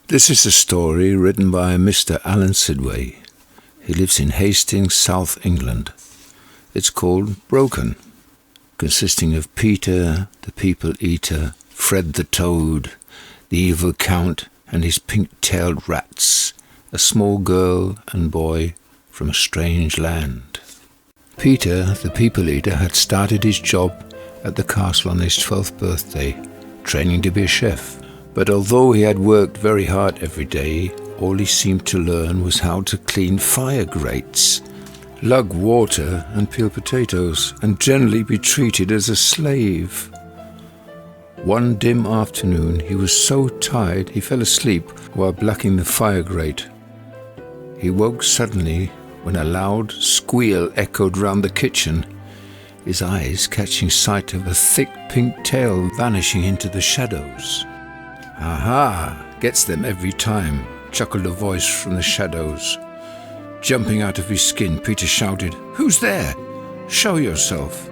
This is a story written by Mr. Alan Sidway. He lives in Hastings, South England. It's called Broken, consisting of Peter, the people eater, Fred the toad, the evil count and his pink-tailed rats, a small girl and boy from a strange land. Peter, the people eater, had started his job at the castle on his 12th birthday, training to be a chef. But although he had worked very hard every day, all he seemed to learn was how to clean fire grates, lug water and peel potatoes, and generally be treated as a slave. One dim afternoon, he was so tired he fell asleep while blacking the fire grate. He woke suddenly when a loud squeal echoed round the kitchen, his eyes catching sight of a thick pink tail vanishing into the shadows. "Aha! Gets them every time," chuckled a voice from the shadows. Jumping out of his skin, Peter shouted, "Who's there? Show yourself."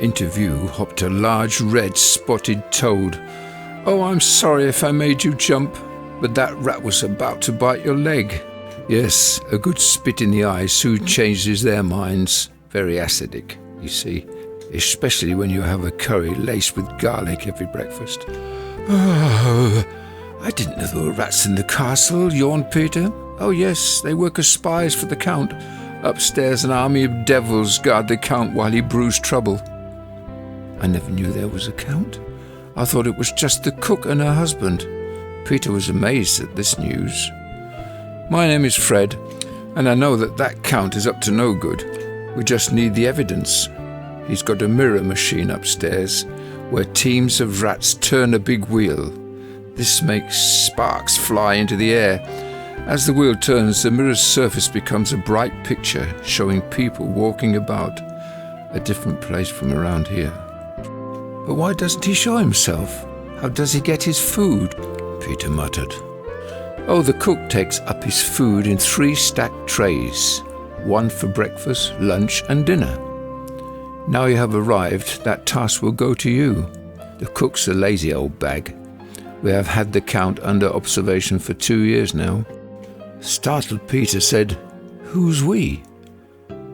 Into view hopped a large red spotted toad. "Oh, I'm sorry if I made you jump, but that rat was about to bite your leg." Yes, a good spit in the eye soon changes their minds. Very acidic, you see, especially when you have a curry laced with garlic every breakfast. "Oh, I didn't know there were rats in the castle," yawned Peter. "Oh yes, they work as spies for the Count. Upstairs an army of devils guard the Count while he brews trouble." "I never knew there was a Count. I thought it was just the cook and her husband." Peter was amazed at this news. "My name is Fred, and I know that Count is up to no good. We just need the evidence. He's got a mirror machine upstairs, where teams of rats turn a big wheel. This makes sparks fly into the air. As the wheel turns, the mirror's surface becomes a bright picture showing people walking about a different place from around here." "But why doesn't he show himself? How does he get his food?" Peter muttered. "Oh, the cook takes up his food in 3 stacked trays, one for breakfast, lunch and dinner. Now you have arrived, that task will go to you. The cook's a lazy old bag. We have had the Count under observation for 2 years now." Startled Peter said, "Who's we?"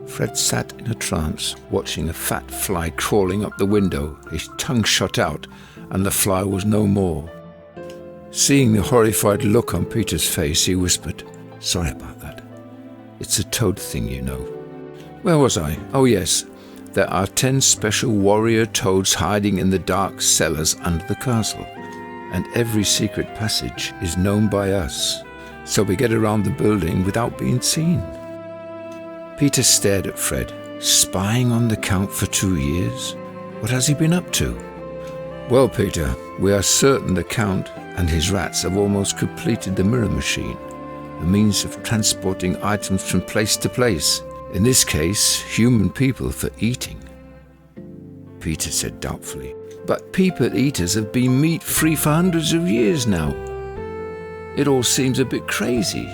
Fred sat in a trance, watching a fat fly crawling up the window. His tongue shot out, and the fly was no more. Seeing the horrified look on Peter's face, he whispered, "Sorry about that. It's a toad thing, you know." Where was I? Oh yes. There are 10 special warrior toads hiding in the dark cellars under the castle, and every secret passage is known by us, so we get around the building without being seen. Peter stared at Fred. Spying on the Count for 2 years? What has he been up to? "Well, Peter, we are certain the Count and his rats have almost completed the mirror machine, a means of transporting items from place to place. In this case, human people for eating." Peter said doubtfully, "But people eaters have been meat-free for hundreds of years now. It all seems a bit crazy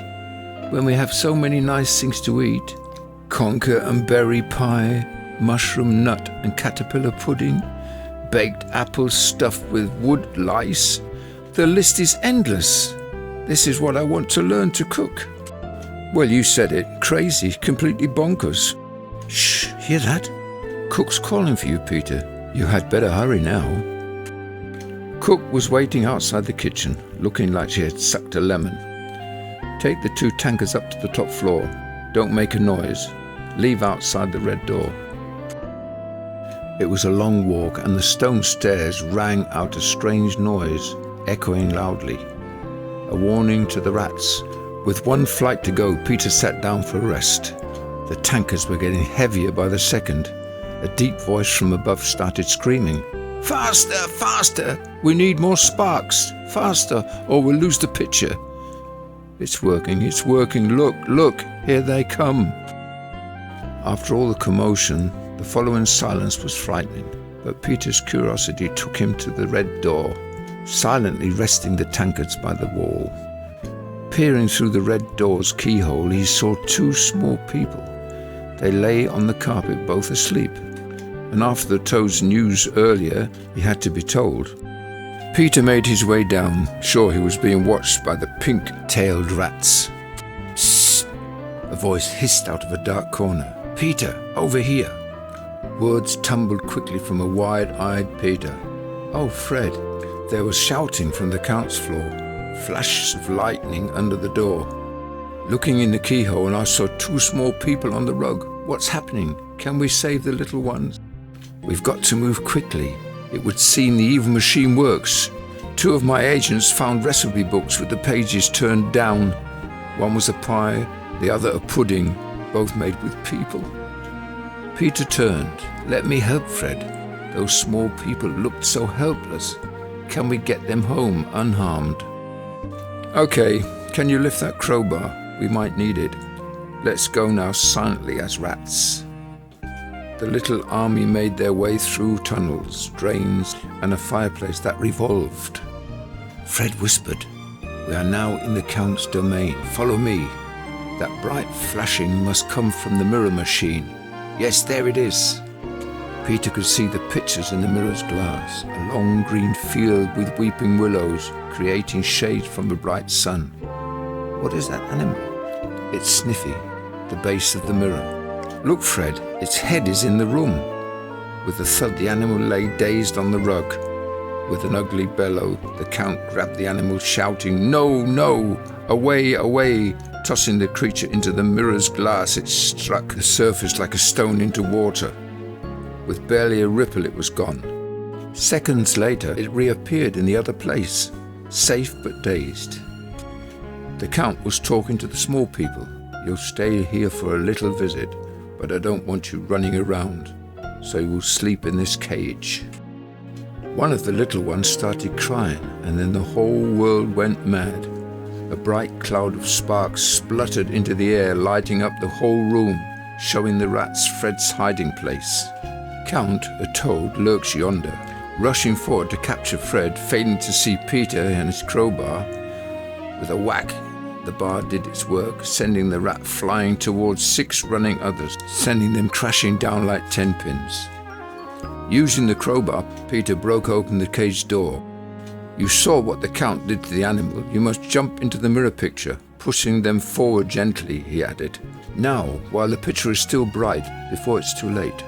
when we have so many nice things to eat. Conker and berry pie, mushroom nut and caterpillar pudding, baked apples stuffed with wood lice. The list is endless. This is what I want to learn to cook." "Well, you said it. Crazy, completely bonkers." "Shh, hear that? Cook's calling for you, Peter. You had better hurry now." Cook was waiting outside the kitchen, looking like she had sucked a lemon. "Take the 2 tankers up to the top floor. Don't make a noise. Leave outside the red door." It was a long walk, and the stone stairs rang out a strange noise, echoing loudly. A warning to the rats. With 1 flight to go, Peter sat down for a rest. The tankers were getting heavier by the second. A deep voice from above started screaming, "Faster, faster! We need more sparks! Faster, or we'll lose the picture!" It's working, look, here they come." After all the commotion, the following silence was frightening, but Peter's curiosity took him to the red door, silently resting the tankards by the wall. Peering through the red door's keyhole, he saw 2 small people. They lay on the carpet, both asleep, and after the toad's news earlier, he had to be told. Peter made his way down, sure he was being watched by the pink-tailed rats. Psst! A voice hissed out of a dark corner. "Peter, over here!" Words tumbled quickly from a wide-eyed Peter. "Oh, Fred!" There was shouting from the Count's floor, flashes of lightning under the door. Looking in the keyhole, and I saw 2 small people on the rug. "What's happening? Can we save the little ones?" "We've got to move quickly. It would seem the evil machine works. 2 of my agents found recipe books with the pages turned down. One was a pie, the other a pudding, both made with people." Peter turned. "Let me help, Fred. Those small people looked so helpless. Can we get them home unharmed?" "Okay, can you lift that crowbar? We might need it. Let's go now silently as rats." The little army made their way through tunnels, drains, and a fireplace that revolved. Fred whispered, "We are now in the Count's domain. Follow me. That bright flashing must come from the mirror machine. Yes, there it is." Peter could see the pictures in the mirror's glass, a long green field with weeping willows, creating shade from the bright sun. What is that animal? It's Sniffy, the base of the mirror. "Look, Fred, its head is in the room." With a thud, the animal lay dazed on the rug. With an ugly bellow, the Count grabbed the animal, shouting, "No, no! Away, away!" Tossing the creature into the mirror's glass, it struck the surface like a stone into water. With barely a ripple, it was gone. Seconds later, it reappeared in the other place, safe but dazed. The Count was talking to the small people. "You'll stay here for a little visit, but I don't want you running around, so you will sleep in this cage." One of the little ones started crying, and then the whole world went mad. A bright cloud of sparks spluttered into the air, lighting up the whole room, showing the rats Fred's hiding place. Count, a toad, lurks yonder, rushing forward to capture Fred, failing to see Peter and his crowbar. With a whack, the bar did its work, sending the rat flying towards 6 running others, sending them crashing down like 10 pins. Using the crowbar, Peter broke open the cage door. "You saw what the Count did to the animal. You must jump into the mirror picture, pushing them forward gently," he added. "Now, while the picture is still bright, before it's too late."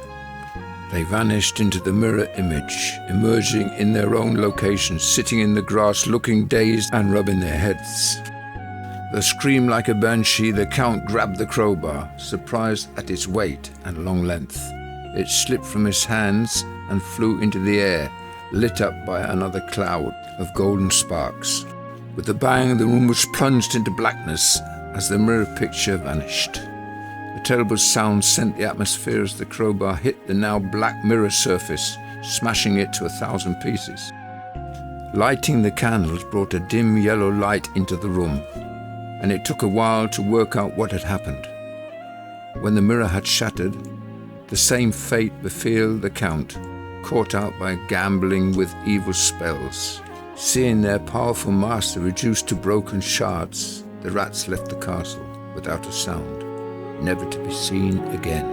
They vanished into the mirror image, emerging in their own location, sitting in the grass, looking dazed and rubbing their heads. With a scream like a banshee, the Count grabbed the crowbar, surprised at its weight and long length. It slipped from his hands and flew into the air, lit up by another cloud of golden sparks. With a bang, the room was plunged into blackness as the mirror picture vanished. A terrible sound sent the atmosphere as the crowbar hit the now black mirror surface, smashing it to 1,000 pieces. Lighting the candles brought a dim yellow light into the room, and it took a while to work out what had happened. When the mirror had shattered, the same fate befell the Count, caught out by gambling with evil spells. Seeing their powerful master reduced to broken shards, the rats left the castle without a sound, never to be seen again.